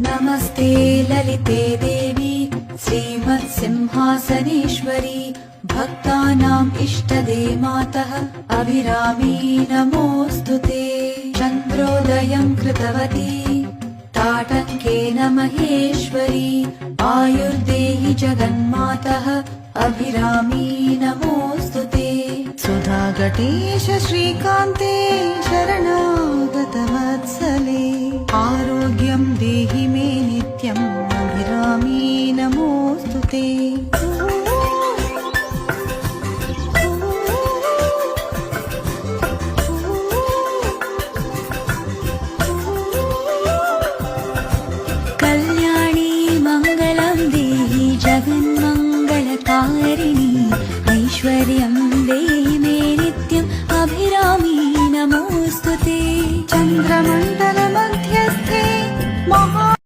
नमस्ते ललिते देवी श्रीमत्सिंहासनेश्वरी भक्तानाम् इष्टदे मातः अभिरामी नमोऽस्तुते। चन्द्रोदयम् कृतवती ताटङ्केन महेश्वरी आयुर्देहि जगन्मातः अभिरामी नमोऽस्तुते। सुधाघटेश श्रीकान्ते शरणागतवत्सले आरोग्यं देहि